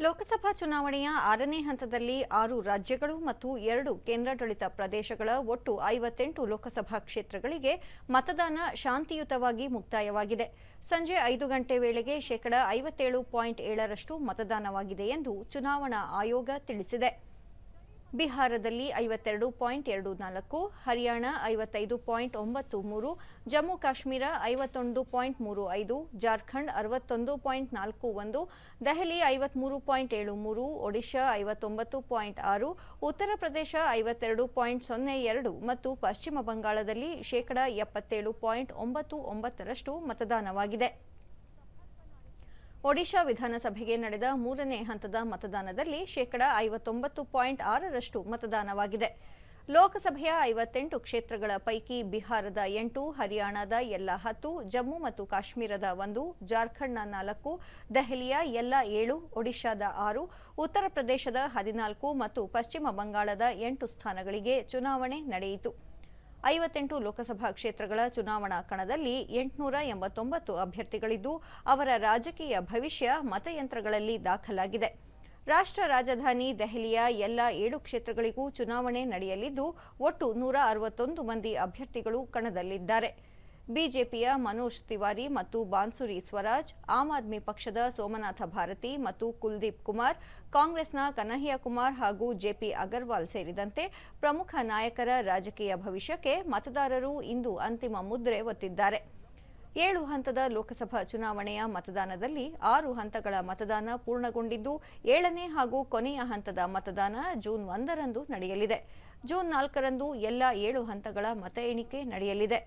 ಲೋಕಸಭಾ ಚುನಾವಣೆಯ 6ನೇ ಹಂತದಲ್ಲಿ 6 ರಾಜ್ಯಗಳು ಮತ್ತು 2 ಕೇಂದ್ರಾಡಳಿತ ಪ್ರದೇಶಗಳ ಒಟ್ಟು 58 ಲೋಕಸಭಾ ಕ್ಷೇತ್ರಗಳಿಗೆ ಮತದಾನ ಶಾಂತಿಯುತವಾಗಿ ಮುಕ್ತಾಯವಾಗಿದೆ. ಸಂಜೆ 5 ಗಂಟೆ ವೇಳೆಗೆ 57.7% ಮತದಾನವಾಗಿದೆ ಎಂದು ಚುನಾವಣಾ ಆಯೋಗ ತಿಳಿಸಿದೆ. ಬಿಹಾರದಲ್ಲಿ 52.24, ಹರಿಯಾಣ 55.93, ಜಮ್ಮು ಕಾಶ್ಮೀರ 51.35, ಜಾರ್ಖಂಡ್ 61.41, ದೆಹಲಿ 53.73, ಒಡಿಶಾ 59.6, ಉತ್ತರ ಪ್ರದೇಶ 52.02 ಮತ್ತು ಪಶ್ಚಿಮ ಬಂಗಾಳದಲ್ಲಿ 77.99% ಮತದಾನವಾಗಿದೆ. ಒಡಿಶಾ ವಿಧಾನಸಭೆಗೆ ನಡೆದ 3ನೇ ಹಂತದ ಮತದಾನದಲ್ಲಿ 59.6% ಮತದಾನವಾಗಿದೆ. ಲೋಕಸಭೆಯ 58 ಕ್ಷೇತ್ರಗಳ ಪೈಕಿ ಬಿಹಾರದ 8, ಹರಿಯಾಣದ ಎಲ್ಲ 10, ಜಮ್ಮು ಮತ್ತು ಕಾಶ್ಮೀರದ 1, ಜಾರ್ಖಂಡ್ನ 4, ದೆಹಲಿಯ ಎಲ್ಲ 7, ಒಡಿಶಾದ 6, ಉತ್ತರ ಪ್ರದೇಶದ 14 ಮತ್ತು ಪಶ್ಚಿಮ ಬಂಗಾಳದ 8 ಸ್ಥಾನಗಳಿಗೆ ಚುನಾವಣೆ ನಡೆಯಿತು. 58 ಲೋಕಸಭಾ ಕ್ಷೇತ್ರಗಳ ಚುನಾವಣಾ ಕಣದಲ್ಲಿ 889 ಅಭ್ಯರ್ಥಿಗಳಿದ್ದು, ಅವರ ರಾಜಕೀಯ ಭವಿಷ್ಯ ಮತಯಂತ್ರಗಳಲ್ಲಿ ದಾಖಲಾಗಿದೆ. ರಾಷ್ಟ್ರ ರಾಜಧಾನಿ ದೆಹಲಿಯ ಎಲ್ಲ 7 ಕ್ಷೇತ್ರಗಳಿಗೂ ಚುನಾವಣೆ ನಡೆಯಲಿದ್ದು, ಒಟ್ಟು 161 ಮಂದಿ ಅಭ್ಯರ್ಥಿಗಳು ಕಣದಲ್ಲಿದ್ದಾರೆ. ಬಿಜೆಪಿಯ ಮನೋಜ್ ತಿವಾರಿ ಮತ್ತು ಬಾನ್ಸುರಿ ಸ್ವರಾಜ್, ಆಮ್ ಆದ್ಮಿ ಪಕ್ಷದ ಸೋಮನಾಥ ಭಾರತಿ ಮತ್ತು ಕುಲ್ದೀಪ್ ಕುಮಾರ್, ಕಾಂಗ್ರೆಸ್ನ ಕನ್ಹಯ್ಯ ಕುಮಾರ್ ಹಾಗೂ ಜೆಪಿ ಅಗರ್ವಾಲ್ ಸೇರಿದಂತೆ ಪ್ರಮುಖ ನಾಯಕರ ರಾಜಕೀಯ ಭವಿಷ್ಯಕ್ಕೆ ಮತದಾರರು ಇಂದು ಅಂತಿಮ ಮುದ್ರೆ ಒತ್ತಿದ್ದಾರೆ. 7 ಹಂತದ ಲೋಕಸಭಾ ಚುನಾವಣೆಯ ಮತದಾನದಲ್ಲಿ 6 ಹಂತಗಳ ಮತದಾನ ಪೂರ್ಣಗೊಂಡಿದ್ದು, 7ನೇ ಹಾಗೂ ಕೊನೆಯ ಹಂತದ ಮತದಾನ ಜೂನ್ 1ರಂದು ನಡೆಯಲಿದೆ. ಜೂನ್ 4ರಂದು ಎಲ್ಲ 7 ಹಂತಗಳ ಮತ ಎಣಿಕೆ ನಡೆಯಲಿದೆ.